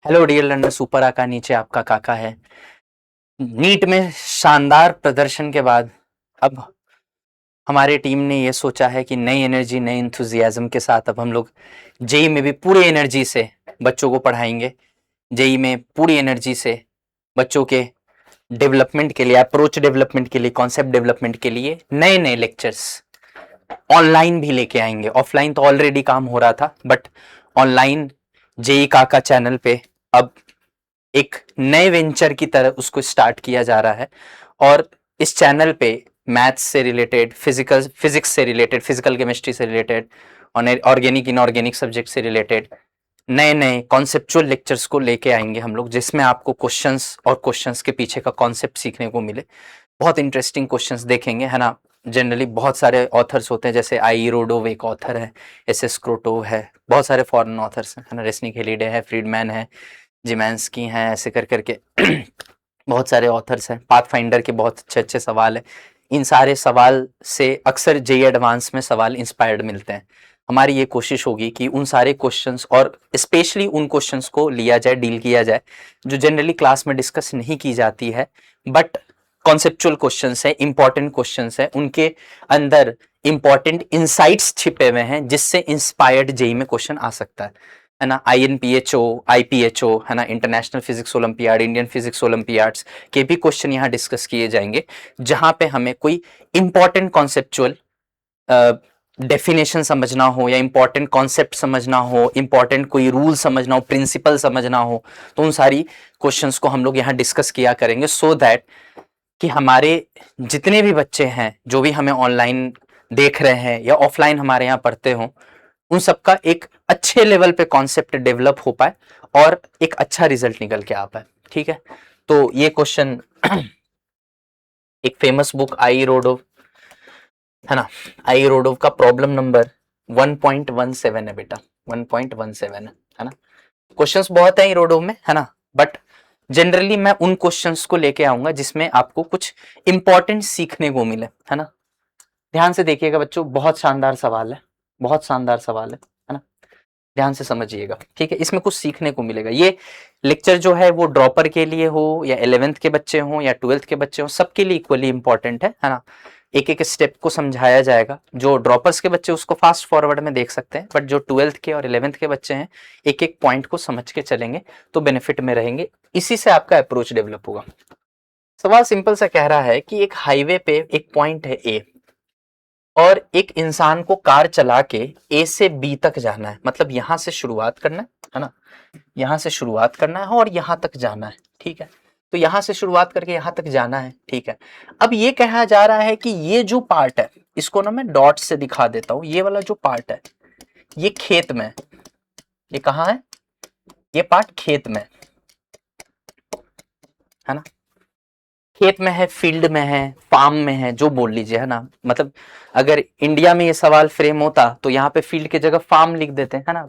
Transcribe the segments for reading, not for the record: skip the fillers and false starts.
Hello dear learner, super आका नीचे आपका काका है। नीट में शानदार प्रदर्शन के बाद अब हमारे टीम ने ये सोचा है कि नई एनर्जी नई इंथुजियाज्म के साथ अब हम लोग जेई में भी पूरी एनर्जी से बच्चों को पढ़ाएंगे। जेई में पूरी एनर्जी से बच्चों के डेवलपमेंट के लिए, अप्रोच डेवलपमेंट के लिए, कॉन्सेप्ट डेवलपमेंट के लिए नए नए लेक्चर्स ऑनलाइन भी लेके आएंगे। ऑफलाइन तो ऑलरेडी काम हो रहा था, बट ऑनलाइन जेई काका चैनल पे अब एक नए वेंचर की तरह उसको स्टार्ट किया जा रहा है। और इस चैनल पे मैथ्स से रिलेटेड, फिजिक्स से रिलेटेड, फिजिकल केमिस्ट्री से रिलेटेड, ऑर्गेनिक इनऑर्गेनिक सब्जेक्ट से रिलेटेड नए नए कॉन्सेप्चुअल लेक्चर्स को लेके आएंगे हम लोग, जिसमें आपको क्वेश्चंस और क्वेश्चंस के पीछे का कॉन्सेप्ट सीखने को मिले। बहुत इंटरेस्टिंग क्वेश्चंस देखेंगे, है ना। जनरली बहुत सारे ऑथर्स होते हैं, जैसे आई रोडोव एक ऑथर है, एस एस क्रोटोव है, बहुत सारे फॉरेन ऑथर्स हैं, है ना। रेस्निक हेलिडे है, फ्रीडमैन है, जिमैंस्की हैं, ऐसे कर करके बहुत सारे ऑथर्स हैं। पाथफाइंडर के बहुत अच्छे अच्छे सवाल हैं। इन सारे सवाल से अक्सर जेई एडवांस में सवाल इंस्पायर्ड मिलते हैं। हमारी ये कोशिश होगी कि उन सारे क्वेश्चंस और स्पेशली उन क्वेश्चंस को लिया जाए, डील किया जाए जो जनरली क्लास में डिस्कस नहीं की जाती है, बट कॉन्सेप्चुअल क्वेश्चंस है, इंपॉर्टेंट क्वेश्चंस है, उनके अंदर इंपॉर्टेंट इंसाइट्स छिपे हुए हैं, जिससे इंस्पायर्ड जेई में क्वेश्चन आ सकता है ना। INPHO, IPHO, है ना, international physics olympiad, Indian physics Olympiads के भी क्वेश्चन यहाँ डिस्कस किए जाएंगे, जहां पे हमें कोई इंपॉर्टेंट कॉन्सेप्चुअल डेफिनेशन समझना हो, या इंपॉर्टेंट कॉन्सेप्ट समझना हो, इंपॉर्टेंट कोई रूल समझना हो, प्रिंसिपल समझना हो, तो उन सारी क्वेश्चंस को हम लोग यहाँ डिस्कस किया करेंगे, सो दैट कि हमारे जितने भी बच्चे हैं, जो भी हमें ऑनलाइन देख रहे हैं या ऑफलाइन हमारे यहाँ पढ़ते हों, उन सबका एक अच्छे लेवल पे कॉन्सेप्ट डेवलप हो पाए और एक अच्छा रिजल्ट निकल के आ पाए। ठीक है, तो ये क्वेश्चन एक फेमस बुक आई रोडोव, है ना, आई रोडोव का प्रॉब्लम नंबर 1.17 है बेटा, 1.17 है ना। क्वेश्चंस बहुत है रोडोव में, है ना, बट जनरली मैं उन क्वेश्चंस को लेके आऊंगा जिसमें आपको कुछ इंपॉर्टेंट सीखने को मिले, है ना। ध्यान से देखिएगा बच्चों, बहुत शानदार सवाल है, बहुत शानदार सवाल है ना। ध्यान से समझिएगा, ठीक है, इसमें कुछ सीखने को मिलेगा। ये लेक्चर जो है वो ड्रॉपर के लिए हो या 11th के बच्चे हो या 12th के बच्चे हो, सबके लिए इक्वली इंपॉर्टेंट है ना। एक एक स्टेप को समझाया जाएगा। जो ड्रॉपर्स के बच्चे उसको फास्ट फॉरवर्ड में देख सकते हैं, बट जो 12th के और 11th के बच्चे हैं, एक एक पॉइंट को समझ के चलेंगे तो बेनिफिट में रहेंगे। इसी से आपका अप्रोच डेवलप होगा। सवाल सिंपल सा कह रहा है कि एक हाईवे पे एक पॉइंट है ए, और एक इंसान को कार चला के ए से बी तक जाना है, मतलब यहां से शुरुआत करना है ना, यहां से शुरुआत करना है और यहां तक जाना है। ठीक है, तो यहां से शुरुआत करके यहां तक जाना है। ठीक है, अब ये कहा जा रहा है कि ये जो पार्ट है, इसको ना मैं डॉट से दिखा देता हूं। ये वाला जो पार्ट है ये खेत में, ये कहाँ है, ये पार्ट खेत में है ना, खेत में है, फील्ड में है, फार्म में है, जो बोल लीजिए, है ना। मतलब अगर इंडिया में ये सवाल फ्रेम होता तो यहाँ पे फील्ड की जगह फार्म लिख देते हैं, है ना।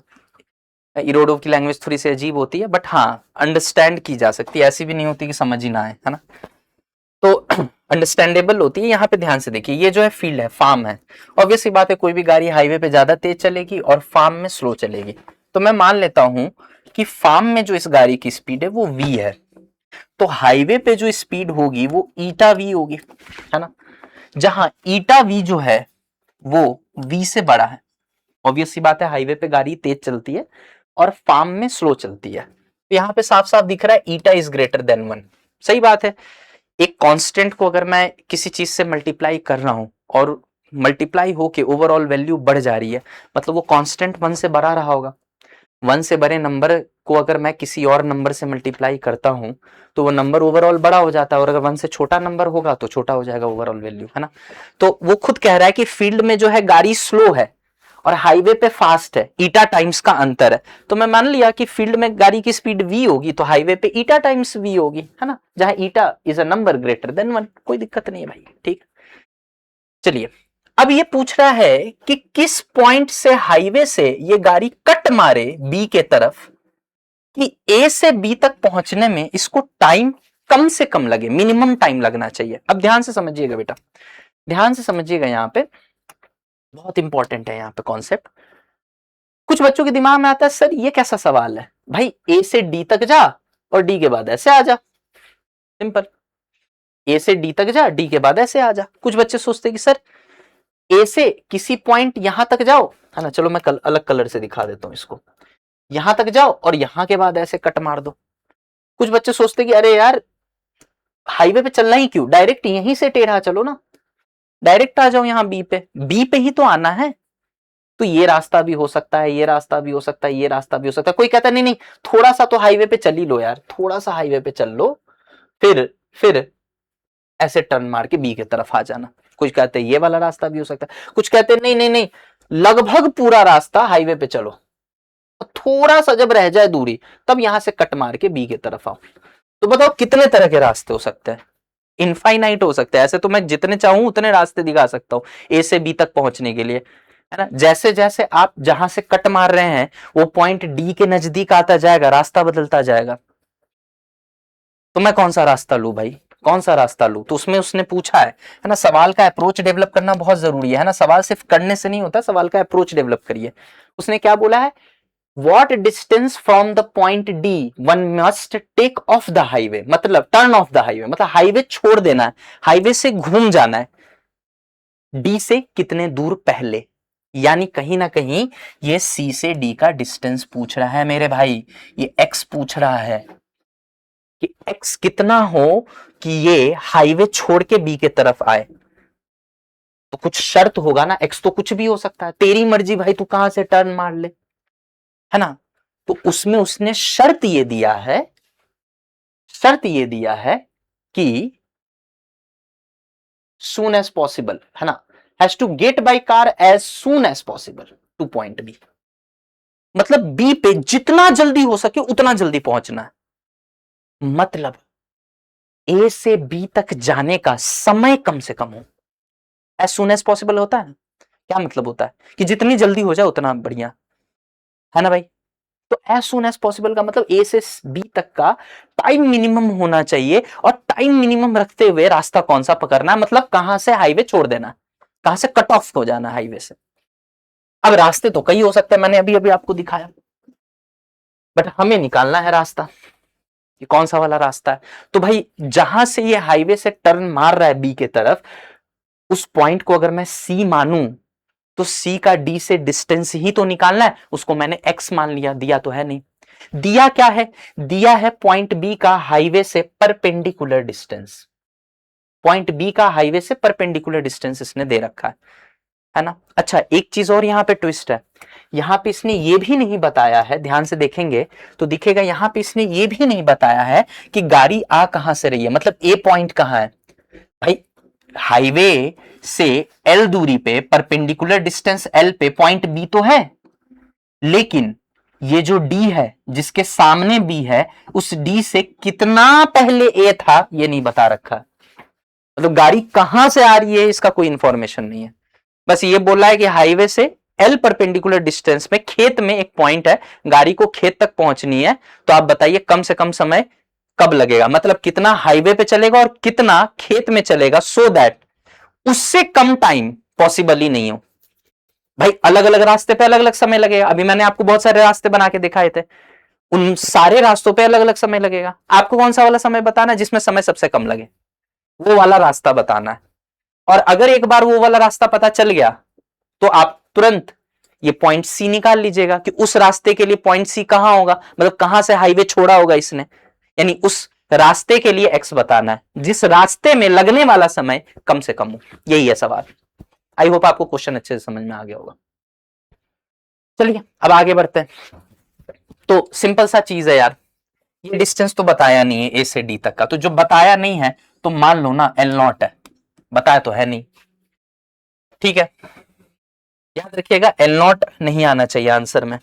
इरोडो की लैंग्वेज थोड़ी सी अजीब होती है, बट हाँ अंडरस्टैंड की जा सकती है, ऐसी भी नहीं होती कि समझ ही ना आए, है ना। तो अंडरस्टैंडेबल होती है। यहाँ पे ध्यान से देखिए, ये जो है फील्ड है, फार्म है। ऑब्वियस सी बात है, कोई भी गाड़ी हाईवे पे ज्यादा तेज चलेगी और फार्म में स्लो चलेगी। तो मैं मान लेता हूं कि फार्म में जो इस गाड़ी की स्पीड है वो v है, तो हाईवे पे जो स्पीड होगी वो ईटा v होगी, है ना। जहां ईटा v जो है वो v से बड़ा है। ऑब्वियस सी बात है, हाईवे पे गाड़ी तेज चलती है और फार्म में स्लो चलती है। तो यहाँ पे साफ साफ दिख रहा है ईटा इज ग्रेटर देन 1। सही बात है। एक कांस्टेंट को अगर मैं किसी चीज से मल्टीप्लाई कर रहा हूं और मल्टीप्लाई होके ओवरऑल वैल्यू बढ़ जा रही है, मतलब वो कांस्टेंट 1 से बड़ा रहा होगा। 1 से बड़े नंबर को अगर मैं किसी और नंबर से मल्टीप्लाई करता हूं तो वो नंबर ओवरऑल बड़ा हो जाता है, और अगर 1 से छोटा नंबर होगा तो छोटा हो जाएगा ओवरऑल वैल्यू, है ना। तो वो खुद कह रहा है कि फील्ड में जो है गाड़ी स्लो है और हाईवे पे फास्ट है, ईटा टाइम्स का अंतर है। तो मैं मान लिया कि फील्ड में गाड़ी की स्पीड v होगी तो हाईवे पे ईटा टाइम्स v होगी, है ना, जहां eta is a number greater than 1। कोई दिक्कत नहीं है भाई, ठीक। चलिए, अब ये पूछ रहा है कि किस पॉइंट से हाईवे से ये गाड़ी कट मारे बी के तरफ कि ए से बी तक पहुंचने में इसको टाइम कम से कम लगे, मिनिमम टाइम लगना चाहिए। अब ध्यान से समझिएगा बेटा, ध्यान से समझिएगा, यहां पे बहुत इंपॉर्टेंट है यहाँ पे कॉन्सेप्ट। कुछ बच्चों के दिमाग में आता है सर ये कैसा सवाल है भाई, ए से डी तक जा और डी के बाद ऐसे आ जा, सिंपल। ए से डी तक जा, डी के बाद ऐसे आ जा। कुछ बच्चे सोचते कि सर ए से किसी पॉइंट यहां तक जाओ, है ना, चलो मैं अलग कलर से दिखा देता हूं इसको, यहां तक जाओ और यहां के बाद ऐसे कट मार दो। कुछ बच्चे सोचते कि अरे यार हाईवे पे चलना ही क्यों, डायरेक्ट यहीं से टेढ़ा चलो ना, डायरेक्ट आ जाओ यहाँ बी पे ही तो आना है। तो ये रास्ता भी हो सकता है, ये रास्ता भी हो सकता है, ये रास्ता भी हो सकता है। कोई कहता नहीं नहीं थोड़ा सा तो हाईवे पे चल ही लो यार, थोड़ा सा हाईवे पे चल लो, फिर ऐसे टर्न मार के बी की तरफ आ जाना। कुछ कहते हैं ये वाला रास्ता भी हो सकता है, कुछ कहते हैं नहीं नहीं नहीं लगभग पूरा रास्ता हाईवे पे चलो, थोड़ा सा जब रह जाए दूरी तब यहां से कट मार के बी की तरफ आओ। तो बताओ कितने तरह के रास्ते हो सकते हैं, इनफाइनाइट हो सकते हैं। ऐसे तो मैं जितने चाहूं उतने रास्ते दिखा सकता हूं ए से बी तक पहुंचने के लिए, है ना। जैसे जैसे आप जहां से कट मार रहे हैं वो पॉइंट डी के नजदीक आता जाएगा, रास्ता बदलता जाएगा। तो मैं कौन सा रास्ता लूं भाई, कौन सा रास्ता लूं? तो उसमें उसने पूछा है ना, सवाल का अप्रोच डेवलप करना बहुत जरूरी है ना, सवाल सिर्फ करने से नहीं होता, सवाल का अप्रोच डेवलप करिए। उसने क्या बोला है, What distance from the point D one must take off the highway, मतलब टर्न ऑफ द हाईवे, मतलब हाईवे छोड़ देना है, हाईवे से घूम जाना है, डी से कितने दूर पहले। यानी कहीं ना कहीं ये सी से डी का डिस्टेंस पूछ रहा है मेरे भाई, ये एक्स पूछ रहा है कि एक्स कितना हो कि ये हाईवे छोड़ के बी के तरफ आए। तो कुछ शर्त होगा ना, एक्स तो कुछ भी हो सकता है, तेरी मर्जी भाई तू कहां से टर्न मार ले, है ना। तो उसमें उसने शर्त ये दिया है, शर्त ये दिया है कि सून एज पॉसिबल, है ना, has to get by car as soon as possible to point B, मतलब बी पे जितना जल्दी हो सके उतना जल्दी पहुंचना है। मतलब ए से बी तक जाने का समय कम से कम हो, एज सून एज पॉसिबल होता है, क्या मतलब होता है कि जितनी जल्दी हो जाए उतना बढ़िया, है ना भाई। तो एज सुन एज पॉसिबल का मतलब ए से बी तक का टाइम मिनिमम होना चाहिए, और टाइम मिनिमम रखते हुए रास्ता कौन सा पकड़ना है, मतलब कहां से हाईवे छोड़ देना, कहां से कट ऑफ हो जाना हाईवे से। अब रास्ते तो कई हो सकते हैं, मैंने अभी अभी आपको दिखाया, बट हमें निकालना है रास्ता कि कौन सा वाला रास्ता है। तो भाई जहां से ये हाईवे से टर्न मार रहा है बी के तरफ, उस पॉइंट को अगर मैं सी मानूं तो सी का डी से डिस्टेंस ही तो निकालना है, उसको मैंने एक्स मान लिया, दिया तो है नहीं। दिया क्या है, दिया है पॉइंट बी का हाईवे से परपेंडिकुलर डिस्टेंस, पॉइंट बी का हाईवे से परपेंडिकुलर डिस्टेंस इसने दे रखा है ना। अच्छा एक चीज और यहां पे ट्विस्ट है, यहां पे इसने ये भी नहीं बताया है, ध्यान से देखेंगे तो दिखेगा, यहां पे इसने ये भी नहीं बताया है कि गाड़ी आ कहां से रही है, मतलब ए पॉइंट कहां है भाई। हाईवे से एल दूरी पे परपेंडिकुलर डिस्टेंस एल पे पॉइंट बी तो है, लेकिन ये जो डी है जिसके सामने बी है, उस डी से कितना पहले ए था ये नहीं बता रखा, मतलब गाड़ी कहां से आ रही है इसका कोई इंफॉर्मेशन नहीं है। बस ये बोला है कि हाईवे से एल परपेंडिकुलर डिस्टेंस में खेत में एक पॉइंट है, गाड़ी को खेत तक पहुंचनी है, तो आप बताइए कम से कम समय कब लगेगा, मतलब कितना हाईवे पे चलेगा और कितना खेत में चलेगा, सो दैट उससे कम टाइम पॉसिबल ही नहीं हो। भाई अलग अलग रास्ते पे अलग अलग समय लगेगा, अभी मैंने आपको बहुत सारे रास्ते बना के दिखाए थे, उन सारे रास्तों पे अलग अलग समय लगेगा, आपको कौन सा वाला समय बताना है जिसमें समय सबसे कम लगे, वो वाला रास्ता बताना है। और अगर एक बार वो वाला रास्ता पता चल गया तो आप तुरंत ये पॉइंट सी निकाल लीजिएगा कि उस रास्ते के लिए पॉइंट सी कहां होगा, मतलब कहां से हाईवे छोड़ा होगा इसने, यानी उस रास्ते के लिए एक्स बताना है जिस रास्ते में लगने वाला समय कम से कम हो, यही है सवाल। आई होप आपको क्वेश्चन अच्छे से समझ में आ गया होगा। चलिए अब आगे बढ़ते हैं। तो सिंपल सा चीज है यार, ये डिस्टेंस तो बताया नहीं है ए से डी तक का, तो जो बताया नहीं है तो मान लो ना एल नॉट है, बताया तो है नहीं, ठीक है। याद रखिएगा एल नॉट नहीं आना चाहिए आंसर में,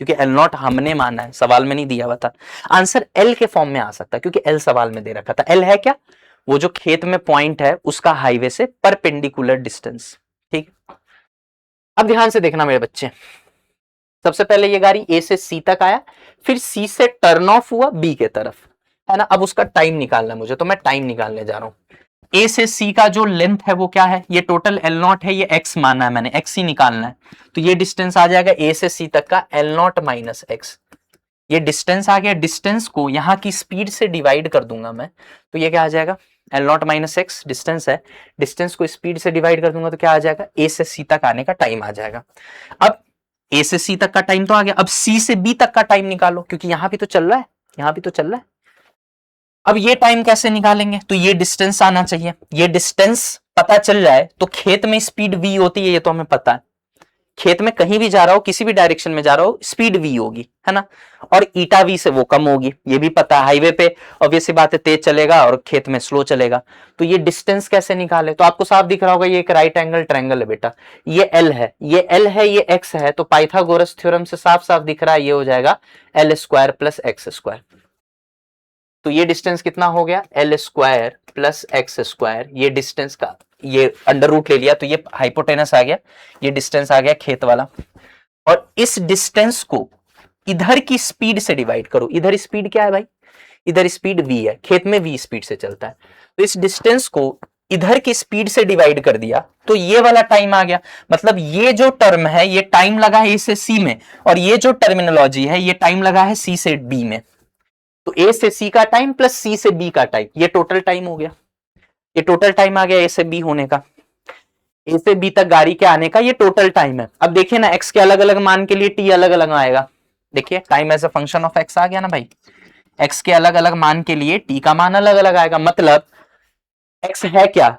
क्योंकि एल नॉट हमने माना है, सवाल में नहीं दिया हुआ था। आंसर एल के फॉर्म में आ सकता है क्योंकि एल सवाल में दे रखा था। एल है क्या, वो जो खेत में पॉइंट है उसका हाईवे से परपेंडिकुलर डिस्टेंस, ठीक। अब ध्यान से देखना मेरे बच्चे, सबसे पहले ये गाड़ी ए से सी तक आया, फिर सी से टर्न ऑफ हुआ बी के तरफ, है ना। अब उसका टाइम निकालना है मुझे, तो मैं टाइम निकालने जा रहा हूं। ए से सी का जो लेंथ है वो क्या है, ये टोटल एल नॉट है, ये एक्स माना है मैंने, एक्स ही निकालना है, तो ये डिस्टेंस आ जाएगा ए से सी तक का एल नॉट माइनस एक्स। ये डिस्टेंस आ गया, डिस्टेंस को यहाँ की स्पीड से डिवाइड कर दूंगा मैं, तो ये क्या आ जाएगा, L not minus x distance है, डिस्टेंस को स्पीड से डिवाइड कर दूंगा तो क्या आ जाएगा, ए से सी तक आने का टाइम आ जाएगा। अब ए से सी तक का टाइम तो आ गया, अब सी से बी तक का टाइम निकालो, क्योंकि यहां भी तो चल रहा है, यहां भी तो चल रहा है। अब ये टाइम कैसे निकालेंगे, तो ये डिस्टेंस आना चाहिए, ये डिस्टेंस पता चल जाए तो खेत में स्पीड वी होती है, ये तो हमें पता है, खेत में कहीं भी जा रहा हो, किसी भी डायरेक्शन में जा रहा हो, स्पीड वी होगी, है ना, और ईटा वी से वो कम होगी, ये भी पता है। हाईवे पे ऑब्वियस सी बात है तेज चलेगा और खेत में स्लो चलेगा। तो ये डिस्टेंस कैसे निकाले, तो आपको साफ दिख रहा होगा, ये एक राइट एंगल ट्रायंगल है बेटा, ये एल है, ये एल है, ये एक्स है, तो पाइथागोरस थ्योरम से साफ साफ दिख रहा है, ये हो जाएगा L square plus x square. तो ये डिस्टेंस कितना हो गया, L square plus x square, ये डिस्टेंस का ये अंडर रूट ले लिया तो ये हाइपोटेनस आ गया, ये डिस्टेंस आ गया खेत वाला, और इस डिस्टेंस को इधर की स्पीड से डिवाइड करो, इधर स्पीड क्या है भाई, इधर स्पीड v है, खेत में v स्पीड से चलता है, तो इस डिस्टेंस को इधर की स्पीड से डिवाइड कर दिया तो ये वाला टाइम आ गया। मतलब ये जो टर्म है ये टाइम लगा है ए से सी में, और ये जो टर्मिनोलॉजी है ये टाइम लगा है सी से बी में, तो ए से सी का टाइम प्लस सी से बी का टाइम, ये टोटल टाइम हो गया, ये टोटल टाइम आ गया ए से बी होने का, ए से बी तक गाड़ी के आने का ये टोटल टाइम है। अब देखिए ना एक्स के अलग अलग मान के लिए टी अलग अलग आएगा, देखिए time as a function of X आ गया ना भाई, एक्स के अलग अलग मान के लिए टी का मान अलग अलग आएगा। मतलब एक्स है क्या,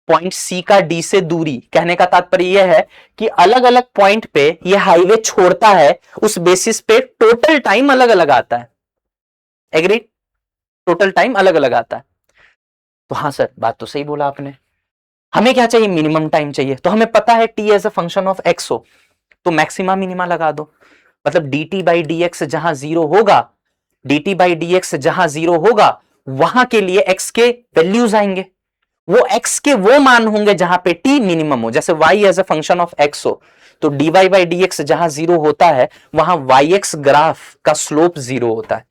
पॉइंट सी का डी से दूरी, कहने का तात्पर्य यह है कि अलग अलग पॉइंट पे ये हाईवे छोड़ता है, उस बेसिस पे टोटल टाइम अलग अलग आता है, एग्री, टोटल टाइम अलग अलग आता है। तो हाँ सर बात तो सही बोला आपने, हमें क्या चाहिए, मिनिमम टाइम चाहिए, तो हमें पता है T as a function of X हो तो मैक्सिमा मिनिमा लगा दो, मतलब D T by D X जहां जीरो होगा, D T by D X जहां जीरो होगा वहां के लिए एक्स के वैल्यूज आएंगे, वो एक्स के वो मान होंगे जहां पे टी मिनिमम हो, जैसे Y as a function of X हो तो D Y by D X जहां जीरो होता है वहां वाई एक्स ग्राफ का स्लोप जीरो होता है,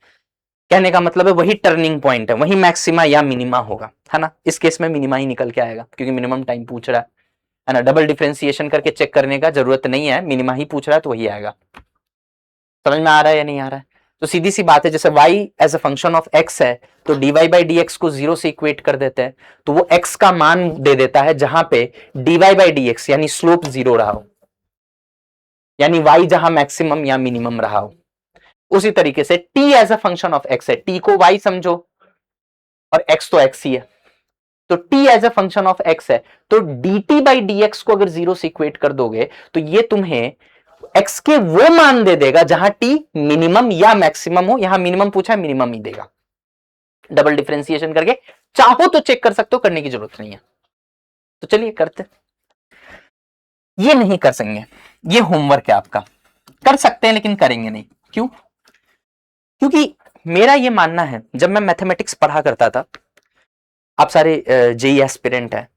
कहने का मतलब है वही टर्निंग पॉइंट है, वही मैक्सिमा या मिनिमा होगा, है ना। इस केस में मिनिमा ही निकल के आएगा क्योंकि मिनिमम टाइम पूछ रहा है ना, डबल डिफरेंशिएशन करके चेक करने का जरूरत नहीं है, मिनिमा ही पूछ रहा है तो वही आएगा। समझ में आ रहा है या नहीं आ रहा है, तो सीधी सी बात है, जैसे y as a function of x है तो dy बाई डी एक्स को जीरो से इक्वेट कर देते हैं, तो वो x का मान दे देता है जहां पे dy बाई डी एक्स यानी स्लोप जीरो रहा हो, यानी y जहां मैक्सिमम या मिनिमम रहा हो। उसी तरीके से t as a function of x है, t को y समझो और x तो x ही है, तो t as a function of x है, तो dt बाई डी एक्स को अगर जीरो से इक्वेट कर दोगे तो ये तुम्हें x के वो मान दे देगा जहां t मिनिमम या मैक्सिमम हो, यहां मिनिमम पूछा है मिनिमम ही देगा, डबल डिफरेंशिएशन करके चाहो तो चेक कर सकते हो, करने की जरूरत नहीं है। तो चलिए करते, ये नहीं कर सकेंगे, ये होमवर्क है आपका, कर सकते हैं लेकिन करेंगे नहीं, क्यों, क्योंकि मेरा ये मानना है, जब मैं मैथमेटिक्स पढ़ा करता था, आप सारे जेई एस्पिरेंट हैं,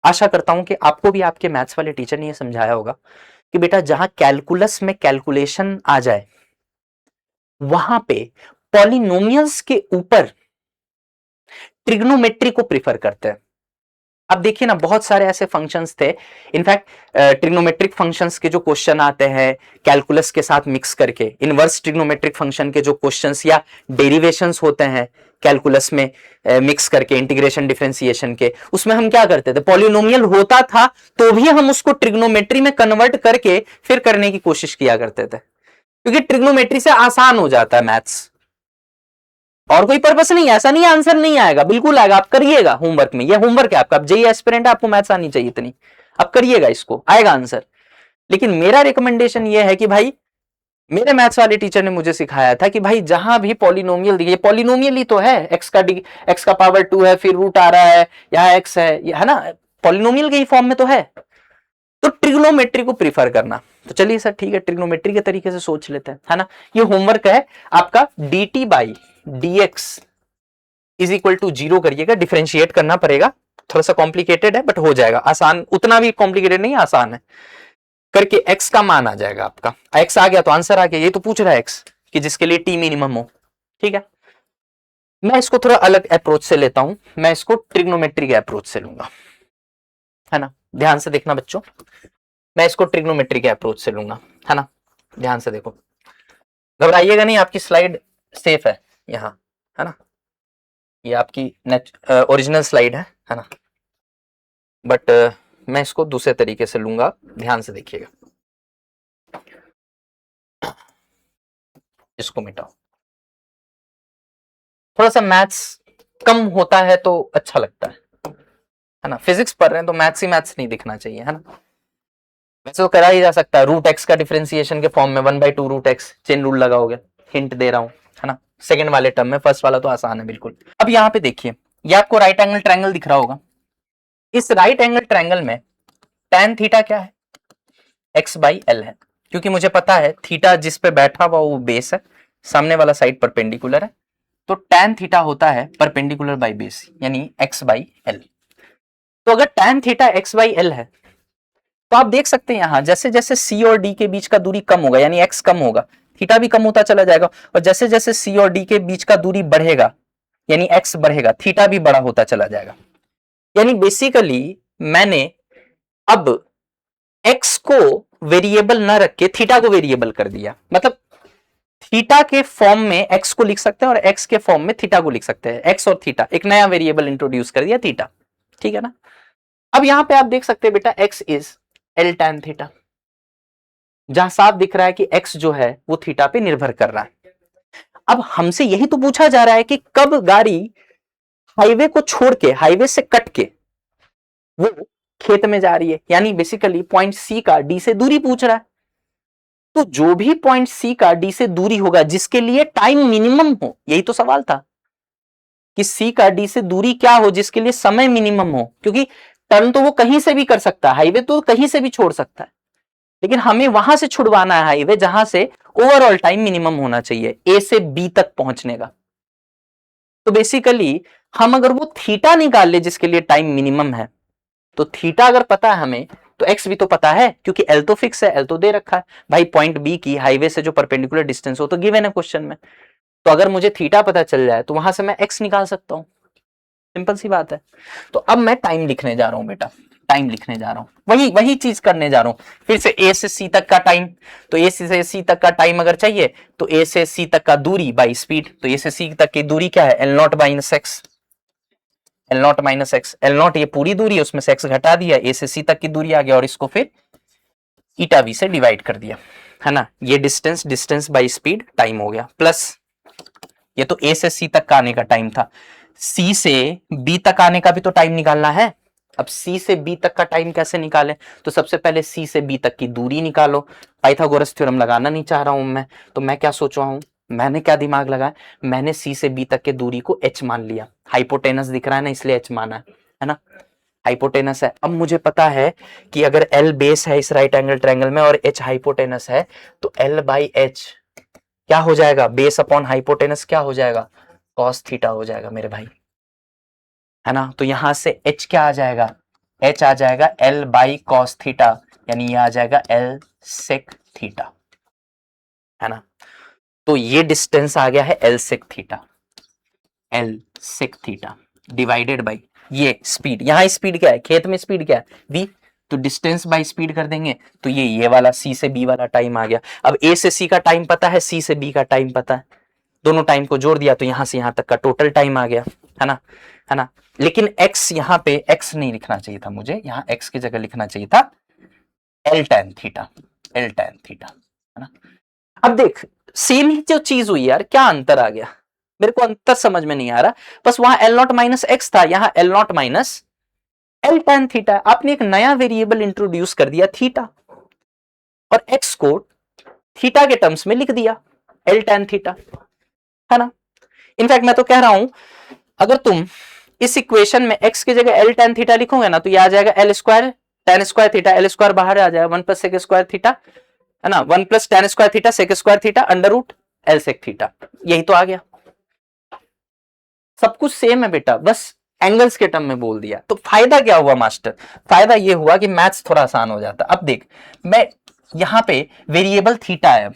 आशा करता हूं कि आपको भी आपके मैथ्स वाले टीचर ने ये समझाया होगा कि बेटा जहां कैलकुलस में कैलकुलेशन आ जाए वहां पे पॉलिनोमियल्स के ऊपर ट्रिग्नोमेट्री को प्रिफर करते हैं। अब देखिए ना बहुत सारे ऐसे फंक्शंस थे, इनफैक्ट ट्रिग्नोमेट्रिक फंक्शंस के जो क्वेश्चन आते हैं कैलकुलस के साथ मिक्स करके, इनवर्स ट्रिग्नोमेट्रिक फंक्शन के जो क्वेश्चंस या डेरिवेशंस होते हैं कैलकुलस में मिक्स करके इंटीग्रेशन डिफरेंशिएशन के, उसमें हम क्या करते थे, पॉलिनोमियल होता था तो भी हम उसको ट्रिग्नोमेट्री में कन्वर्ट करके फिर करने की कोशिश किया करते थे, क्योंकि ट्रिग्नोमेट्री से आसान हो जाता है मैथ्स, और कोई पर्पस नहीं है, ऐसा नहीं आंसर नहीं आएगा, बिल्कुल आएगा, आप करिएगा होमवर्क में, ये होमवर्क है आपका, आप जेई एस्पिरेंट है, आपको मैथ्स आनी चाहिए इतनी, आप करिएगा इसको, आएगा आंसर। लेकिन मेरा रिकमेंडेशन ये है कि भाई, मेरे मैथ्स वाले टीचर ने मुझे सिखाया था कि भाई जहां भी पॉलिनोमियल दिखे, पॉलिनोमियल ही तो है, एक्स का पावर 2 है, फिर रूट आ रहा है, यहाँ एक्स है ना, पॉलिनोमियल के ही फॉर्म में तो है, तो ट्रिग्नोमेट्री को प्रीफर करना। तो चलिए सर ठीक है, ट्रिग्नोमेट्री के तरीके से सोच लेते हैं, है ना। ये होमवर्क है आपका, D T by D X is equal to zero करिएगा, डिफरेंशिएट करना पड़ेगा, थोड़ा सा कॉम्प्लिकेटेड है बट हो जाएगा, आसान, उतना भी कॉम्प्लिकेटेड नहीं, आसान है, करके x का मान आ जाएगा आपका, x आ गया तो आंसर आ गया, ये तो पूछ रहा है x कि जिसके लिए t मिनिमम हो, ठीक है। मैं इसको थोड़ा अलग अप्रोच से लेता हूं, मैं इसको ट्रिग्नोमेट्री अप्रोच से लूंगा, है ना। ध्यान से देखना बच्चों, मैं इसको ट्रिग्नोमेट्री के अप्रोच से लूंगा, है ना। ध्यान से देखो, घबराइएगा नहीं, आपकी स्लाइड सेफ है यहाँ, है ना। ये आपकी ओरिजिनल स्लाइड है ना। बट मैं इसको दूसरे तरीके से लूंगा, ध्यान से देखिएगा। इसको मिटाओ, थोड़ा सा मैथ्स कम होता है तो अच्छा लगता है ना। फिजिक्स पढ़ रहे हैं तो मैथ्स ही मैथ्स नहीं दिखना चाहिए, है ना। वैसे तो करा ही जा सकता है, रूट एक्स का डिफरेंशिएशन के फॉर्म में 1/2 रूट एक्स, चेन रूल लगाओगे, हिंट दे रहा हूं, है ना। सेकंड वाले टर्म में, फर्स्ट वाला तो आसान है बिल्कुल। अब यहाँ पे देखिए, ये आपको राइट एंगल ट्रायंगल दिख रहा होगा। इस राइट एंगल ट्रायंगल में tan थीटा क्या है, x/l है, क्योंकि मुझे पता है थीटा जिस पे बैठा हुआ वो बेस है, सामने वाला साइड परपेंडिकुलर है, तो tan थीटा होता है परपेंडिकुलर बाई बेस, यानी x/l। तो अगर tan थीटा x/l है, तो आप देख सकते हैं यहां जैसे जैसे c और d के बीच का दूरी कम होगा, यानी x कम होगा, थीटा भी कम होता चला जाएगा, और जैसे जैसे c और d के बीच का दूरी बढ़ेगा, यानी x बढ़ेगा, थीटा भी बड़ा होता चला जाएगा। यानी बेसिकली मैंने अब x को वेरिएबल ना रख के थीटा को वेरिएबल कर दिया, मतलब थीटा के फॉर्म में x को लिख सकते हैं और x के फॉर्म में थीटा को लिख सकते हैं, x और थीटा, एक नया वेरिएबल इंट्रोड्यूस कर दिया, थीटा, ठीक है ना। अब यहां पे आप देख सकते हैं बेटा x is L tan theta, जहां साफ दिख रहा है कि x जो है वो थीटा पे निर्भर कर रहा है। अब हमसे यही तो पूछा जा रहा है कि कब गाड़ी हाईवे को छोड़ के, हाईवे से कट के वो खेत में जा रही है, यानी बेसिकली पॉइंट सी का डी से दूरी पूछ रहा है। तो जो भी पॉइंट सी का डी से दूरी होगा जिसके लिए टाइम मिनिमम हो, यही तो सवाल था कि सी का डी से दूरी क्या हो जिसके लिए समय मिनिमम हो, क्योंकि टर्न तो वो कहीं से भी कर सकता है, हाईवे तो कहीं से भी छोड़ सकता है, लेकिन हमें वहां से छुड़वाना है हाईवे जहां से ओवरऑल टाइम मिनिमम होना चाहिए ए से बी तक पहुंचने का। तो बेसिकली हम अगर वो थीटा निकाल ले जिसके लिए टाइम मिनिमम है, तो थीटा अगर पता है हमें तो एक्स भी तो पता है, क्योंकि एल तो फिक्स है, एल तो दे रखा है भाई, पॉइंट बी की हाईवे से जो परपेंडिकुलर डिस्टेंस हो तो गिवन है क्वेश्चन में। तो अगर मुझे थीटा पता चल जाए तो वहां से मैं एक्स निकाल सकता हूं, सिंपल सी बात है। तो अब मैं टाइम लिखने जा रहा हूं बेटा, टाइम लिखने जा रहा हूं, वही चीज करने जा रहा हूं, फिर से ए से सी तक का टाइम। तो ए से सी तक का टाइम अगर चाहिए तो ए से सी तक का दूरी बाई स्पीड, तो ए से सी तक की दूरी क्या है, L not minus x, L not minus x, L not ये पूरी दूरी है, उसमें से एक्स घटा दिया, ए से सी तक की दूरी आ गया, और इसको फिर ईटा वी से डिवाइड कर दिया, है ना। ये distance, distance by speed time हो गया, प्लस ये तो ए से सी तक का आने का टाइम था, सी से बी तक आने का भी तो टाइम निकालना है। अब सी से बी तक का टाइम कैसे निकालें, तो सबसे पहले सी से बी तक की दूरी निकालो। पाइथागोरस थ्योरम लगाना नहीं चाह रहा हूं मैं, तो मैं क्या सोच रहा हूं, मैंने क्या दिमाग लगाया, मैंने सी से बी तक के दूरी को h मान लिया, हाइपोटेनस दिख रहा है ना इसलिए h माना है ना, हाइपोटेनस है। अब मुझे पता है कि अगर L बेस है इस राइट एंगल ट्रायंगल में और H हाइपोटेनस है, तो L बाई H क्या हो जाएगा, बेस अपॉन हाइपोटेनस क्या हो जाएगा, कॉस थीटा हो जाएगा मेरे भाई, है ना। तो यहां से H क्या आ जाएगा, H आ जाएगा L बाई कॉस थीटा, यानी ये आ जाएगा L सेक थीटा, है ना। तो ये डिस्टेंस आ गया है L sec theta, L sec theta divided by ये स्पीड, यहां स्पीड क्या है, खेत में स्पीड क्या है v, तो डिस्टेंस बाई स्पीड कर देंगे, तो ये वाला C से B वाला टाइम आ गया। अब A से C का टाइम पता है, C से B का टाइम पता है, दोनों टाइम को जोड़ दिया तो यहां से यहां तक का टोटल टाइम आ गया, है ना, है ना। लेकिन x यहां पे x नहीं लिखना चाहिए था मुझे, यहां x की जगह लिखना चाहिए था L tan theta, L tan theta, है ना। अब देख सेम ही जो चीज हुई यार, क्या अंतर आ गया, मेरे को अंतर समझ में नहीं आ रहा, बस वहां L नॉट माइनस एक्स था, यहां L not minus L tan theta, आपने एक नया वेरिएबल इंट्रोड्यूस कर दिया थीटा, और x को थीटा के टर्म्स में लिख दिया L tan थीटा, है ना। इनफैक्ट मैं तो कह रहा हूं अगर तुम इस इक्वेशन में x की जगह L tan थीटा लिखोगे ना, तो ये आ जाएगा L square tan square theta, L square बाहर आ जाएगा, 1 प्लस सेक स्क्वायर थीटा, है ना, 1 plus tan square theta sec square theta under root L sec theta, यही तो आ गया। सब कुछ सेम है बेटा, बस एंगल्स के टर्म में बोल दिया। तो फायदा क्या हुआ मास्टर, फायदा ये हुआ कि मैथ्स थोड़ा आसान हो जाता। अब देख मैं यहां पे वेरिएबल थीटा है,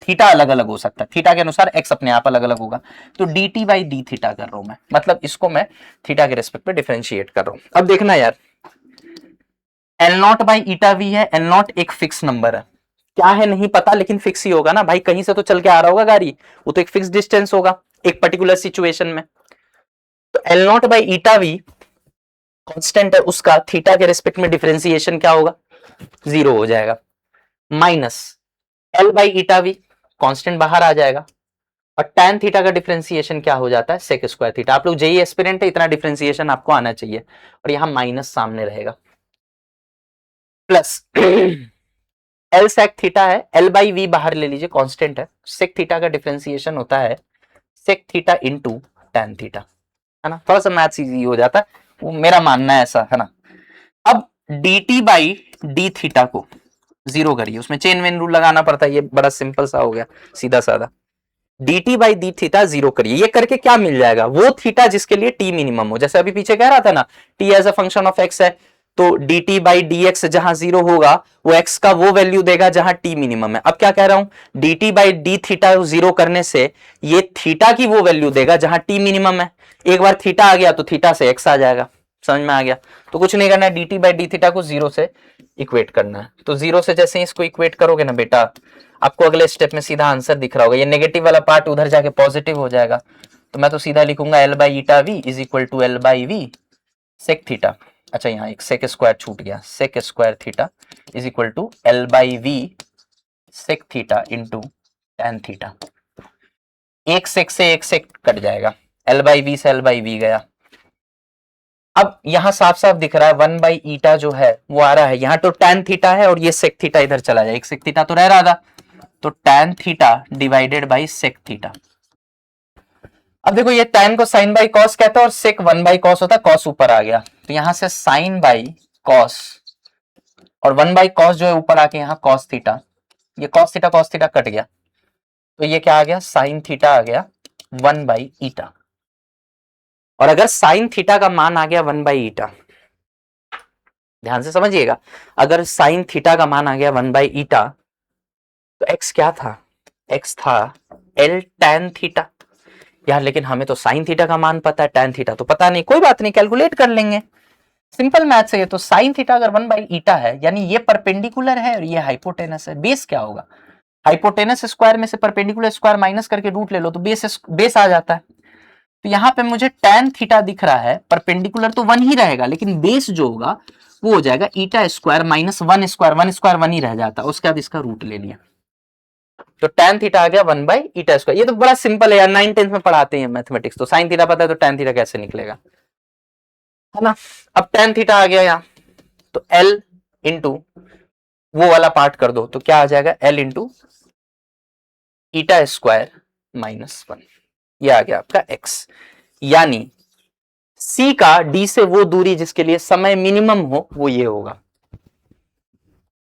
थीटा अलग अलग हो सकता है, थीटा के अनुसार एक्स अपने आप अलग अलग होगा। तो D T by D theta कर रहा हूं मैं, मतलब इसको मैं थीटा के रेस्पेक्ट में डिफरेंशिएट कर रहा हूं। अब देखना यार, L nought by eta V है, एल नॉट एक फिक्स नंबर है, क्या है नहीं पता लेकिन फिक्स ही होगा ना भाई, कहीं से तो चल के आ रहा होगा गाड़ी, वो तो एक फिक्स डिस्टेंस होगा एक पर्टिकुलर सिचुएशन में। तो L nought by eta we constant है, उसका थीटा के रेस्पेक्ट में डिफरेंशिएशन क्या होगा, 0 हो जाएगा, minus L by eta we constant बाहर आ जाएगा, और tan थीटा का डिफरेंशिएशन क्या हो जाता है, सेक स्क्वायर थीटा। आप लोग जेई एस्पिरेंट है, इतना डिफरेंशिएशन आपको आना चाहिए, और यहां माइनस सामने रहेगा, प्लस एल सेक थीटा है, एल बाई वी बाहर ले लीजिए कांस्टेंट है, सेक थीटा का डिफरेंशिएशन होता है sec theta into tan theta, है ना, थोड़ा सा मैथ्स इजी हो जाता है, वो मेरा मानना है ऐसा, है ना। अब D T by D theta को 0 करिए, उसमें चेन वेन रूल लगाना पड़ता है, ये बड़ा सिंपल सा हो गया, सीधा साधा। D T by D theta 0 करिए, ये करके क्या मिल जाएगा, वो थीटा जिसके लिए टी मिनिमम हो, जैसे अभी पीछे कह रहा था ना, T as a function of X है, तो D T by D X जहां 0 होगा वो एक्स का वो वैल्यू देगा जहां टी मिनिमम है। अब क्या कह रहा हूं, D T by D theta 0 करने से ये थीटा की वो वैल्यू देगा जहां टी मिनिमम है, एक बार थीटा आ गया तो थीटा से एक्स आ जाएगा, समझ में आ गया। तो कुछ नहीं करना है, D T by D theta को 0 से इक्वेट करना है, तो 0 से जैसे ही इसको इक्वेट करोगे ना बेटा, आपको अगले स्टेप में सीधा आंसर दिख रहा होगा, ये नेगेटिव वाला पार्ट उधर जाके पॉजिटिव हो जाएगा, तो मैं तो सीधा लिखूंगा L by eta V is equal to L by V sec theta, अच्छा यहाँ एक सेक स्क्वायर छूट गया, sec square theta is equal to L by V sec theta into tan theta, एक सेक से एक सेक कट जाएगा, L by V से एल बाई वी गया। अब यहां साफ साफ दिख रहा है 1 बाई ईटा जो है वो आ रहा है, यहां तो टैन थीटा है और ये सेक थीटा इधर चला जाए, एक सेक थीटा तो रह रहा था, तो tan theta divided by sec theta. अब देखो ये टैन को साइन बाई कॉस कहता है और सेक 1 बाई कॉस होता है, कॉस ऊपर आ गया, तो यहां से साइन बाई कॉस और 1 बाई कॉस जो है ऊपर आके यहाँ कॉस थीटा, ये कॉस थीटा कट गया, तो ये क्या आ गया, साइन थीटा आ गया 1 बाई ईटा। और अगर साइन थीटा का मान आ गया 1 बाई ईटा, ध्यान से समझिएगा, अगर साइन थीटा का मान आ गया 1 बाई ईटा, तो एक्स क्या था, एक्स था एल टैन थीटा यार, लेकिन हमें तो साइन थीटा का मान पता है, टैन थीटा तो पता नहीं, कोई बात नहीं कैलकुलेट कर लेंगे, सिंपल मैथ है ये तो। साइन थीटा अगर 1 बाई ईटा है, यानी ये परपेंडिकुलर है और ये हाइपोटेनस है, बेस क्या होगा, हाइपोटेनस स्क्वायर में से परपेंडिकुलर स्क्वायर माइनस करके रूट ले लो तो बेस आ जाता है। तो यहाँ पे मुझे टैन थीटा दिख रहा है, परपेंडिकुलर तो 1 ही रहेगा, लेकिन बेस जो होगा वो हो जाएगा ईटा स्क्वायर माइनस 1 स्क्वायर, 1 स्क्वायर 1 ही रह जाता, उसके बाद इसका रूट ले लिया, तो टैन थीटा आ गया 1 बाई ईटा स्क्वायर। ये तो बड़ा सिंपल है यार, 9th-10th में पढ़ाते हैं मैथमेटिक्स, तो साइन थीटा पता है तो टैन थीटा कैसे निकलेगा, है ना। अब टैन थीटा आ गया यहाँ, तो एल इंटू वो वाला पार्ट कर दो, तो क्या आ जाएगा, L into eta square minus 1, ये आ गया आपका एक्स, यानी सी का डी से वो दूरी जिसके लिए समय मिनिमम हो वो ये होगा,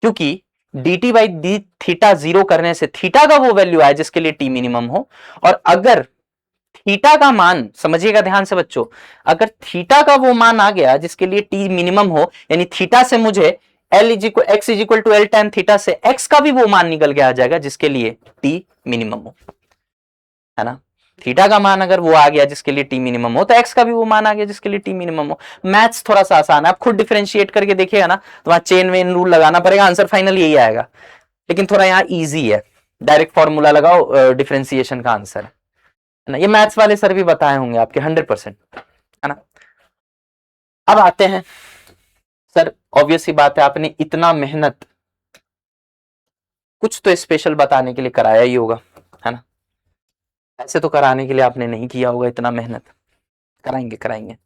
क्योंकि D T by D theta 0 करने से थीटा का वो वैल्यू आए जिसके लिए टी मिनिमम हो, और अगर थीटा का मान, समझिएगा ध्यान से बच्चों, अगर थीटा का वो मान आ गया जिसके लिए टी मिनिमम हो, यानी थीटा से मुझे X is equal to L tan theta से एक्स का भी वो मान निकल के आ जाएगा जिसके लिए टी मिनिमम हो, है ना। थीटा का मान अगर वो आ गया जिसके लिए टी मिनिमम हो, तो एक्स का भी वो मान आ गया जिसके लिए टी मिनिमम हो। मैथ्स थोड़ा सा आसान है, आप खुद डिफरेंशिएट करके देखिएगा ना, तो वहां चेन वेन रूल लगाना पड़ेगा, आंसर फाइनल यही आएगा, लेकिन थोड़ा यहाँ इजी है, डायरेक्ट फॉर्मूला लगाओ डिफरेंशिएशन का आंसर, है ना। ये मैथ्स वाले सर भी बताए होंगे आपके 100%, है ना। अब आते हैं सर, ऑब्वियस ही बात है, आपने इतना मेहनत कुछ तो स्पेशल बताने के लिए कराया ही होगा, है ना, ऐसे तो कराने के लिए आपने नहीं किया होगा इतना मेहनत, कराएंगे कराएंगे।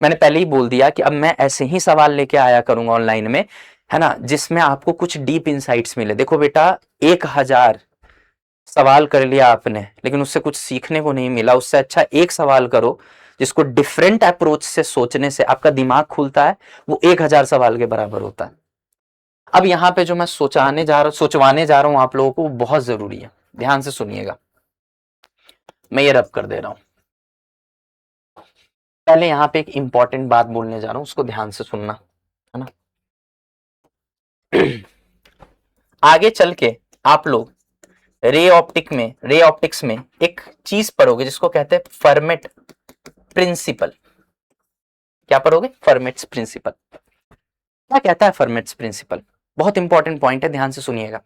मैंने पहले ही बोल दिया कि अब मैं ऐसे ही सवाल लेके आया करूंगा ऑनलाइन में, है ना, जिसमें आपको कुछ डीप इनसाइट्स मिले। देखो बेटा, 1000 सवाल कर लिया आपने लेकिन उससे कुछ सीखने को नहीं मिला, उससे अच्छा एक सवाल करो जिसको डिफरेंट अप्रोच से सोचने से आपका दिमाग खुलता है, वो 1000 सवाल के बराबर होता है। अब यहां पे जो मैं सोचवाने जा रहा हूं आप लोगों को, वो बहुत जरूरी है, ध्यान से सुनिएगा, मैं ये रब कर दे रहा हूं। पहले यहां पे एक इंपॉर्टेंट बात बोलने जा रहा हूं, उसको ध्यान से सुनना, है ना। आगे चल के आप लोग रे ऑप्टिक्स में एक चीज पढ़ोगे जिसको कहते हैं फर्मेट प्रिंसिपल। क्या पढ़ोगे? Fermat's principle. क्या कहता है फर्मेट्स प्रिंसिपल? बहुत इंपॉर्टेंट पॉइंट है, ध्यान से सुनिएगा।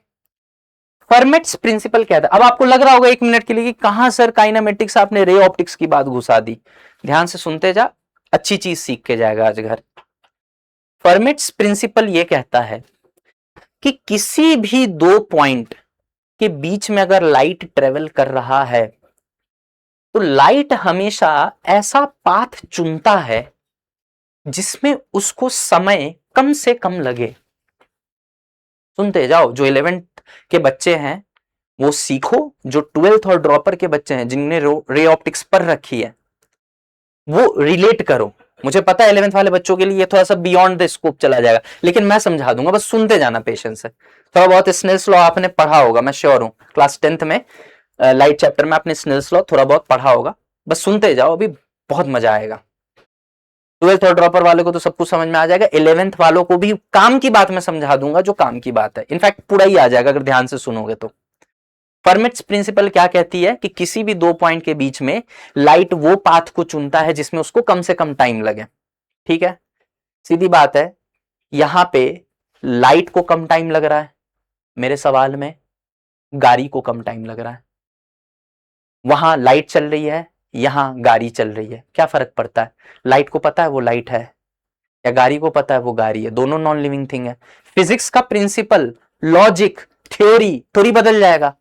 फर्मेट्स प्रिंसिपल कहता है, अब आपको लग रहा होगा एक मिनट के लिए कि कहां सर काइनेमेटिक्स आपने रे ऑप्टिक्स की बात घुसा दी। ध्यान से सुनते जा, अच्छी चीज सीख के जाएगा आज घर। फर्मेट्स प्रिंसिपल ये कहता है कि किसी भी दो पॉइंट के बीच में अगर लाइट ट्रेवल कर रहा है तो लाइट हमेशा ऐसा पाथ चुनता है जिसमें उसको समय कम से कम लगे। सुनते जाओ, जो 11th के बच्चे हैं वो सीखो, जो 12th और ड्रॉपर के बच्चे हैं जिनने रे ऑप्टिक्स पर रखी है वो रिलेट करो। मुझे पता है 11th वाले बच्चों के लिए ये थोड़ा सा बियॉन्ड द स्कोप चला जाएगा, लेकिन मैं समझा दूंगा, बस सुनते जाना पेशेंस से। थोड़ा बहुत स्नेल्स लॉ आपने पढ़ा होगा, मैं श्योर हूं, क्लास 10th में लाइट चैप्टर में आपने स्नेल्स लॉ थोड़ा बहुत पढ़ा होगा, बस सुनते जाओ, अभी बहुत मजा आएगा। 12th और ड्रॉपर वाले को तो सब कुछ समझ में आ जाएगा, 11th वालों को भी काम की बात मैं समझा दूंगा, जो काम की बात है, इनफैक्ट पूरा ही आ जाएगा अगर ध्यान से सुनोगे तो। फर्मेट्स प्रिंसिपल क्या कहती है कि किसी भी दो पॉइंट के बीच में लाइट वो पाथ को चुनता है जिसमें उसको कम से कम टाइम लगे। ठीक है, सीधी बात है, यहां पे लाइट को कम टाइम लग रहा है, मेरे सवाल में गाड़ी को कम टाइम लग रहा है। वहां लाइट चल रही है, यहां गाड़ी चल रही है, क्या फर्क पड़ता है? लाइट को पता है वो लाइट है, या गाड़ी को पता है वो गाड़ी है, दोनों नॉन लिविंग थिंग है। फिजिक्स का प्रिंसिपल, लॉजिक, थ्योरी थोड़ी बदल जाएगा।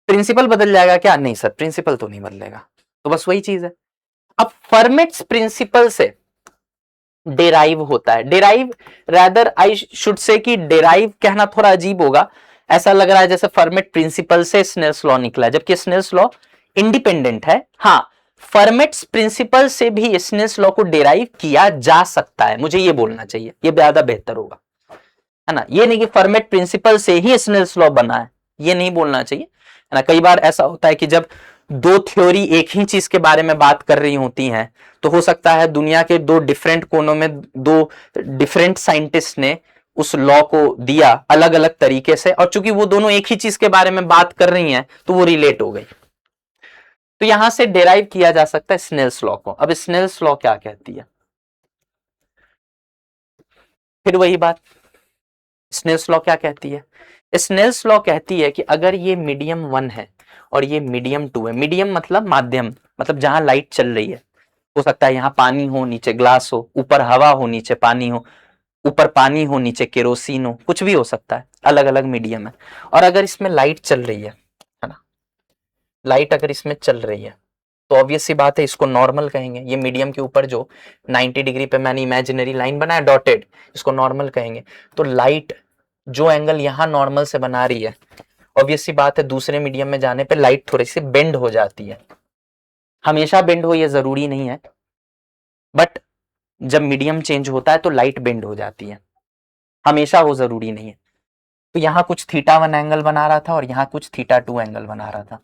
प्रिंसिपल बदल जाएगा क्या? नहीं सर, प्रिंसिपल तो नहीं बदलेगा। तो बस वही चीज है। अब फर्मेट्स प्रिंसिपल से डेराइव होता है, derive rather I should say कि डेराइव कहना थोड़ा अजीब होगा, ऐसा लग रहा है जैसे फर्मेट प्रिंसिपल से स्नेल्स लॉ निकला है, जबकि स्नेल्स लॉ इंडिपेंडेंट है। हाँ, फर्मेट्स प्रिंसिपल से भी स्नेल्स लॉ को डेराइव किया जा सकता है, मुझे ये बोलना चाहिए, ये ज्यादा बेहतर होगा, है ना। ये नहीं कि फर्मेट प्रिंसिपल से ही स्नेल्स लॉ बना है, ये नहीं बोलना चाहिए, है ना। कई बार ऐसा होता है कि जब दो थ्योरी एक ही चीज के बारे में बात कर रही होती हैं तो हो सकता है दुनिया के दो डिफरेंट कोनों में दो डिफरेंट साइंटिस्ट ने उस लॉ को दिया अलग अलग तरीके से, और चूंकि वो दोनों एक ही चीज के बारे में बात कर रही हैं तो वो रिलेट हो गई, तो यहां से डेराइव किया जा सकता है स्नेल्स लॉ को। अब स्नेल्स लॉ क्या कहती है? फिर वही बात, स्नेल्स लॉ क्या कहती है? स्नेल्स लॉ कहती है कि अगर ये मीडियम 1 है और ये मीडियम 2 है, मीडियम मतलब माध्यम, मतलब जहां लाइट चल रही है, हो सकता है यहां पानी हो, नीचे ग्लास हो, ऊपर हवा हो, नीचे पानी हो, ऊपर पानी हो, नीचे केरोसिन हो, कुछ भी हो सकता है, अलग अलग मीडियम है। और अगर इसमें लाइट चल रही है ना, लाइट अगर इसमें चल रही है तो ऑब्वियस सी बात है इसको नॉर्मल कहेंगे। ये मीडियम के ऊपर जो 90 डिग्री पे मैंने इमेजिनरी लाइन बनाया डॉटेड, इसको नॉर्मल कहेंगे। तो लाइट जो एंगल यहां नॉर्मल से बना रही है, ऑब्वियस सी बात है दूसरे मीडियम में जाने पे लाइट थोड़ी सी बेंड हो जाती है। हमेशा बेंड हो ये जरूरी नहीं है, बट जब मीडियम चेंज होता है तो लाइट बेंड हो जाती है, हमेशा हो जरूरी नहीं है। तो यहां कुछ θ1 एंगल बना रहा था और यहां कुछ θ2 एंगल बना रहा था।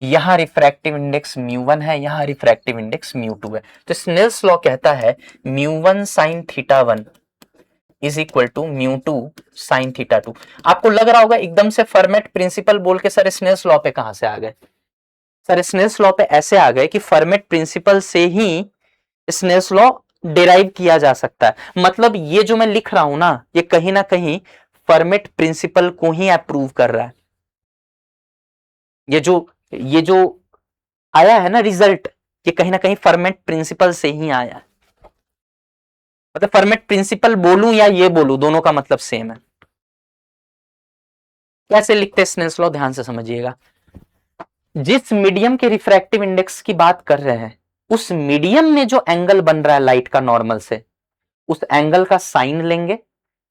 यहां रिफ्रैक्टिव इंडेक्स μ1 है, यहां रिफ्रैक्टिव इंडेक्स μ2 है। तो स्नेल्स लॉ कहता है μ1 sin θ1 is equal to μ2 sin θ2। आपको लग रहा होगा एकदम से फर्मेट प्रिंसिपल बोल के सर स्नेल्स लॉ पे कहां से आ गए? सर स्नेल्स लॉ पे ऐसे आ गए कि फर्मेट प्रिंसिपल से ही स्नेल्स लॉ डिराइव किया जा सकता है। मतलब ये जो मैं लिख रहा हूं ना, ये कहीं ना कहीं फर्मेट प्रिंसिपल को ही अप्रूव कर रहा है। ये जो आया है ना रिजल्ट, ये कहीं ना कहीं फर्मेट प्रिंसिपल से ही आया है। मतलब फर्मेट प्रिंसिपल बोलूं या ये बोलूं, दोनों का मतलब सेम है। कैसे लिखते स्नेल्स लॉ, ध्यान से समझिएगा। जिस मीडियम के रिफ्रैक्टिव इंडेक्स की बात कर रहे हैं, उस मीडियम में जो एंगल बन रहा है लाइट का नॉर्मल से, उस एंगल का साइन लेंगे,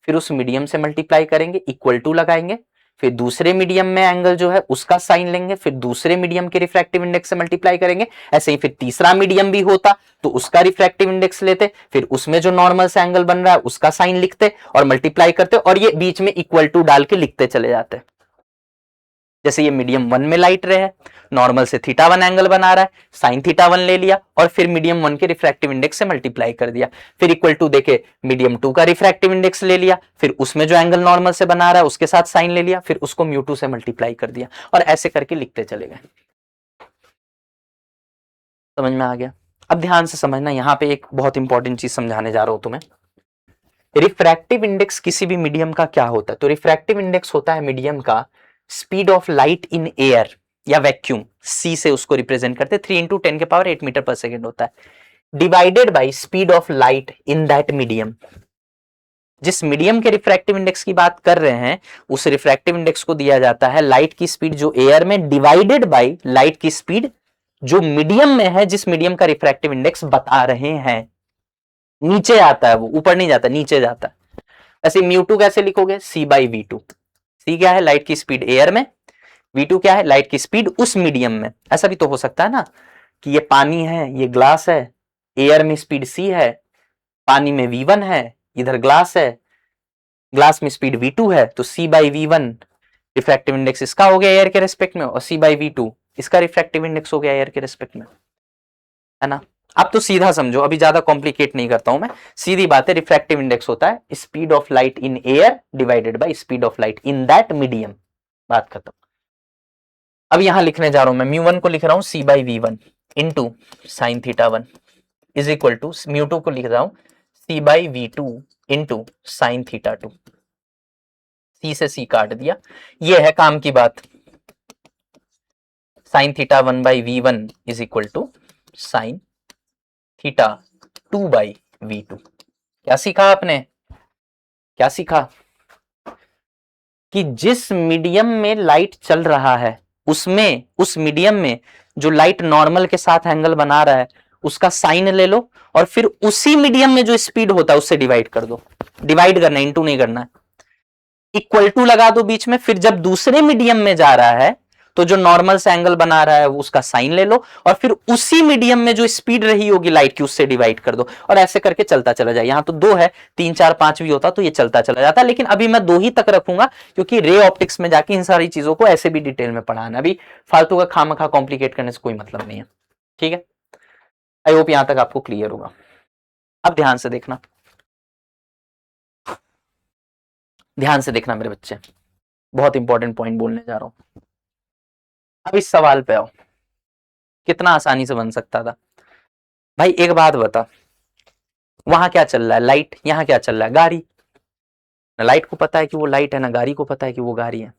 फिर उस मीडियम से मल्टीप्लाई करेंगे, इक्वल टू लगाएंगे, फिर दूसरे मीडियम में एंगल जो है उसका साइन लेंगे, फिर दूसरे मीडियम के रिफ्रैक्टिव इंडेक्स से मल्टीप्लाई करेंगे। ऐसे ही फिर तीसरा मीडियम भी होता तो उसका रिफ्रैक्टिव इंडेक्स लेते, फिर उसमें जो नॉर्मल से एंगल बन रहा है उसका साइन लिखते और मल्टीप्लाई करते, और ये बीच में इक्वल टू डाल के लिखते चले जाते। जैसे ये मीडियम 1 में लाइट रे है, नॉर्मल से θ1 एंगल बना रहा है, साइन θ1 ले लिया और फिर मीडियम 1 के रिफ्रैक्टिव इंडेक्स से मल्टीप्लाई कर दिया, फिर इक्वल टू देके मीडियम 2 का रिफ्रैक्टिव इंडेक्स ले लिया, फिर उसमें जो एंगल नॉर्मल से बना रहा है उसके साथ साइन ले लिया, फिर उसको μ2 से मल्टीप्लाई कर दिया और ऐसे करके लिखते चले गए। समझ में आ गया? अब ध्यान से समझना, यहां पे एक बहुत इंपॉर्टेंट चीज समझाने जा रहा हूं तुम्हें। रिफ्रैक्टिव इंडेक्स किसी भी मीडियम का क्या होता है? तो रिफ्रैक्टिव इंडेक्स होता है मीडियम का speed of light in air या वैक्यूम, सी से उसको रिप्रेजेंट करते हैं, 3 इंटू 10 के पावर 8 मीटर पर सेकेंड होता है, divided by speed of light in that medium. जिस मीडियम के रिफ्रैक्टिव इंडेक्स की बात कर रहे हैं उस रिफ्रैक्टिव इंडेक्स को दिया जाता है लाइट की स्पीड जो एयर में डिवाइडेड बाई लाइट की स्पीड जो मीडियम में है, जिस मीडियम का रिफ्रैक्टिव इंडेक्स बता रहे हैं। नीचे आता है वो, ऊपर नहीं जाता, नीचे जाता है। ऐसे μ2 कैसे लिखोगे? c by v2। c क्या है? लाइट की स्पीड एयर में, v2 क्या है? लाइट की स्पीड उस मीडियम में। ऐसा भी तो हो सकता है ना कि ये पानी है, ये ग्लास है, एयर में स्पीड c है, पानी में v1 है, इधर ग्लास है, ग्लास में स्पीड v2 है, तो c by v1 refractive index इसका हो गया एयर के रेस्पेक्ट में, और c बाई v2 इसका रिफ्रैक्टिव इंडेक्स हो गया एयर के रेस्पेक्ट में, है ना? अब तो सीधा समझो, अभी ज्यादा कॉम्प्लिकेट नहीं करता हूं मैं, सीधी बात है। रिफ्रैक्टिव इंडेक्स होता है speed of light in air divided by speed of light in that medium. बात खत्म। अब यहां लिखने जा रहा हूं मैं, μ1 को लिख रहा हूं c by v1 into sine θ1 is equal to μ2 को लिख रहा हूं c by v2 into sine θ2। c से c काट दिया, ये है काम की बात। Sine θ1 by v1 is equal to sine θ2 by v2। क्या सीखा आपने? क्या सीखा? कि जिस मीडियम में लाइट चल रहा है उसमें, उस मीडियम में जो लाइट नॉर्मल के साथ एंगल बना रहा है उसका साइन ले लो और फिर उसी मीडियम में जो स्पीड होता है उससे डिवाइड कर दो। डिवाइड करना, इनटू नहीं करना है। इक्वल टू लगा दो बीच में, फिर जब दूसरे मीडियम में जा रहा है तो जो नॉर्मल से एंगल बना रहा है वो उसका साइन ले लो और फिर उसी मीडियम में जो स्पीड रही होगी लाइट की उससे डिवाइड कर दो, और ऐसे करके चलता चला जाए। यहां तो 2 है, 3 4 5 भी होता तो ये चलता चला जाता, लेकिन अभी मैं 2 ही तक रखूंगा क्योंकि रे ऑप्टिक्स में जाके इन सारी चीजों को ऐसे भी डिटेल में पढ़ाना, अभी फालतू का खामखा कॉम्प्लिकेट करने से कोई मतलब नहीं है। ठीक है, आई होप यहां तक आपको क्लियर होगा। अब ध्यान से देखना, ध्यान से देखना मेरे बच्चे, बहुत इंपॉर्टेंट पॉइंट बोलने जा रहा हूं। अब इस सवाल पे आओ, कितना आसानी से बन सकता था। भाई एक बात बता, वहां क्या चल रहा है? लाइट। यहां क्या चल रहा है? गाड़ी। ना लाइट को पता है कि वो लाइट है, ना गाड़ी को पता है कि वो गाड़ी है।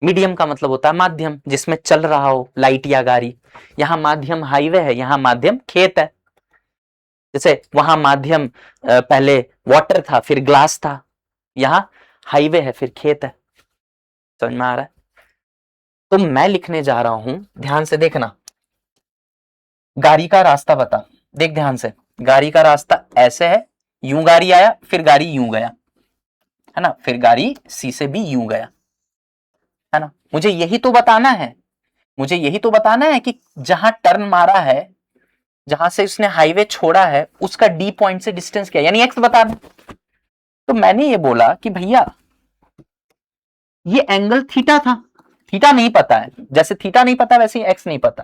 मीडियम का मतलब होता है माध्यम, जिसमें चल रहा हो लाइट या गाड़ी। यहां माध्यम हाईवे है, यहां माध्यम खेत है। जैसे वहां माध्यम पहले वाटर था, फिर ग्लास था, यहां हाईवे है, फिर खेत है। समझ में आ रहा है? तो मैं लिखने जा रहा हूं, ध्यान से देखना। गाड़ी का रास्ता बता, देख ध्यान से। गाड़ी का रास्ता ऐसे है, यूं गाड़ी आया, फिर गाड़ी यूं गया, है ना, फिर गाड़ी सी से भी यूं गया, है ना। मुझे यही तो बताना है, मुझे यही तो बताना है कि जहां टर्न मारा है, जहां से उसने हाईवे छोड़ा है, उसका डी पॉइंट से डिस्टेंस क्या, यानी एक्स बताना। तो मैंने ये बोला कि भैया ये एंगल थीटा था, थीटा नहीं पता है, जैसे थीटा नहीं पता वैसे ही एक्स नहीं पता।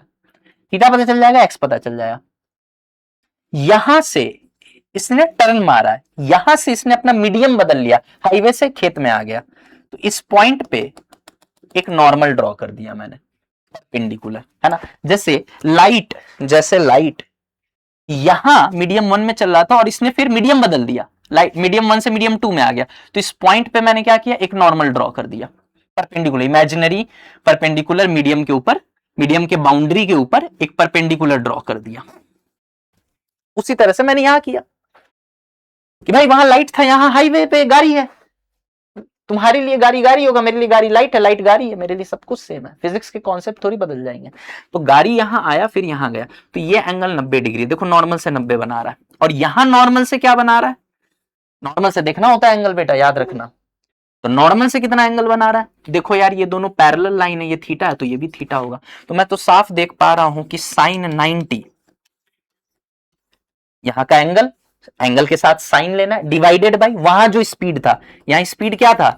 थीटा पता चल जाएगा, एक्स पता चल जाएगा। यहां से इसने टर्न मारा है, यहां से इसने अपना मीडियम बदल लिया, हाईवे से खेत में आ गया, तो इस पॉइंट पे एक नॉर्मल ड्रॉ कर दिया मैंने, परपेंडिकुलर, है ना। जैसे लाइट यहां मीडियम 1 में चल रहा था और इसने फिर मीडियम बदल दिया, लाइट मीडियम 1 से मीडियम 2 में आ गया, तो इस पॉइंट पे मैंने क्या किया, एक नॉर्मल ड्रॉ कर दिया, परपेंडिकुलर, इमेजिनरी परपेंडिकुलर मीडियम के ऊपर, मीडियम के बाउंड्री के ऊपर एक परपेंडिकुलर ड्रॉ कर दिया। उसी तरह से मैंने यहां किया कि भाई वहां लाइट था, यहां हाईवे पे गाड़ी है। तुम्हारे लिए गाड़ी गाड़ी होगा, मेरे लिए गाड़ी लाइट है, लाइट गाड़ी है, मेरे लिए सब कुछ सेम है। फिजिक्स के कॉन्सेप्ट थोड़ी बदल जाएंगे। तो गाड़ी यहां आया, फिर यहां गया, तो ये एंगल 90 डिग्री, देखो नॉर्मल से 90 बना रहा है, और यहां नॉर्मल से क्या बना रहा है? नॉर्मल से देखना होता है एंगल बेटा, याद रखना। तो नॉर्मल से कितना एंगल बना रहा है? देखो यार ये दोनों पैरेलल लाइन है, ये थीटा है तो ये भी थीटा होगा, तो मैं तो साफ देख पा रहा हूं कि साइन 90 यहां का एंगल, एंगल के साथ साइन लेना, डिवाइडेड बाई वहां जो स्पीड था, यहां स्पीड क्या था,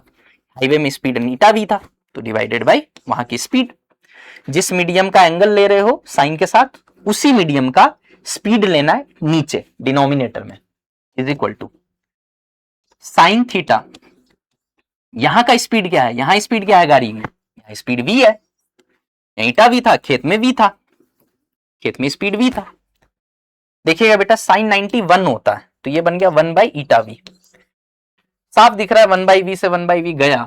हाईवे में स्पीड नीटा भी था, तो डिवाइडेड बाय वहां की स्पीड। जिस मीडियम का एंगल ले रहे हो साइन के साथ, उसी मीडियम का स्पीड लेना है नीचे डिनोमिनेटर में, is equal to sine theta. यहां का स्पीड क्या है, यहां स्पीड क्या है गाड़ी में, यहां स्पीड v है, ईटा v था, खेत में v था, खेत में स्पीड v था। देखिएगा बेटा साइन 91 होता है, तो ये बन गया 1 बाई ईटा वी। साफ दिख रहा है 1 बाई वी से 1 बाई वी गया,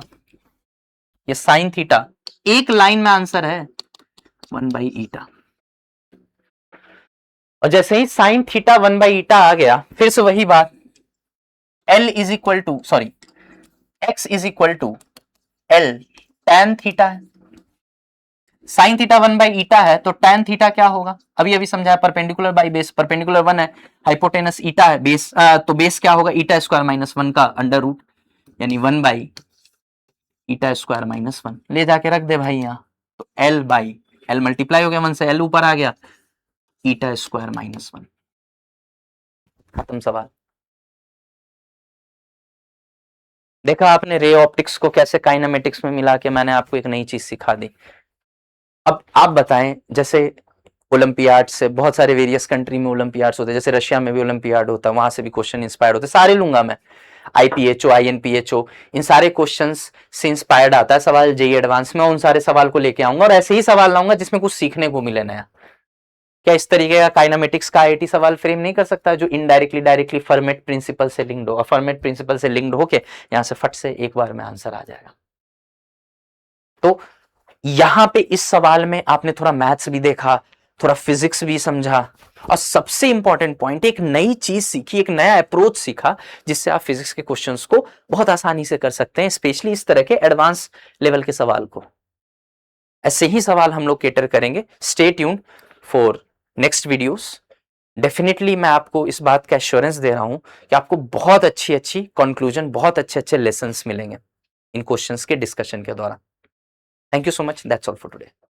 ये साइन थीटा एक लाइन में आंसर है 1 बाई ईटा। और जैसे ही साइन थीटा 1 बाई ईटा आ गया, फिर से वही बात, L is equal to sorry x is equal to L tan theta है, साइन थीटा 1 बाई ईटा है, तो tan थीटा क्या होगा, अभी अभी समझाया, परपेंडिकुलर बाई बेस, परपेंडिकुलर 1 है, हाइपोटेनस ईटा है, बेस तो बेस क्या होगा, ईटा स्क्वायर माइनस 1 का अंडर रूट, यानी 1 बाई ईटा स्क्वायर माइनस 1 ले जाके रख दे भाई यहाँ, तो L बाई L मल्टीप्लाई हो गया 1 से, L ऊपर आ गया, ईटा स्क्वायर माइनस 1, खत्म सवाल। देखा आपने रे ऑप्टिक्स को कैसे काइनेमेटिक्स में मिला के मैंने आपको एक नई चीज सिखा दी। अब आप बताएं, जैसे ओलंपियाड से बहुत सारे वेरियस कंट्री में ओलंपियाड्स होते हैं, जैसे रशिया में भी ओलंपियाड होता है, वहां से भी क्वेश्चन इंस्पायर्ड होते हैं, सारे लूंगा मैं, आईपीएचओ आईएनपीएचओ, इन सारे क्वेश्चंस से इंस्पायर्ड आता है सवाल जेई एडवांस में, उन सारे सवाल को लेके आऊंगा और ऐसे ही सवाल लाऊंगा जिसमें कुछ सीखने को मिले नया। क्या इस तरीके का काइनेमेटिक्स का आईआईटी सवाल फ्रेम नहीं कर सकता जो इनडायरेक्टली डायरेक्टली फर्मेट प्रिंसिपल से लिंक्ड हो, और फर्मेट प्रिंसिपल से लिंक्ड होके यहां से फट से एक बार में आंसर आ जाएगा। तो यहां पे इस सवाल में आपने थोड़ा मैथ्स भी देखा, थोड़ा फिजिक्स भी समझा, और सबसे इंपॉर्टेंट पॉइंट एक नई चीज सीखी, एक नया अप्रोच सीखा, जिससे आप फिजिक्स के क्वेश्चंस को बहुत आसानी से कर सकते हैं, स्पेशली इस तरह के एडवांस लेवल के सवाल को। ऐसे ही सवाल हम लोग केटर करेंगे। Stay tuned for next videos. Definitely मैं आपको इस बात का एश्योरेंस दे रहा हूं कि आपको बहुत अच्छी अच्छी कंक्लूजन, बहुत अच्छे अच्छे लेसन्स मिलेंगे इन क्वेश्चंस के डिस्कशन के द्वारा। Thank you so much, that's all for today.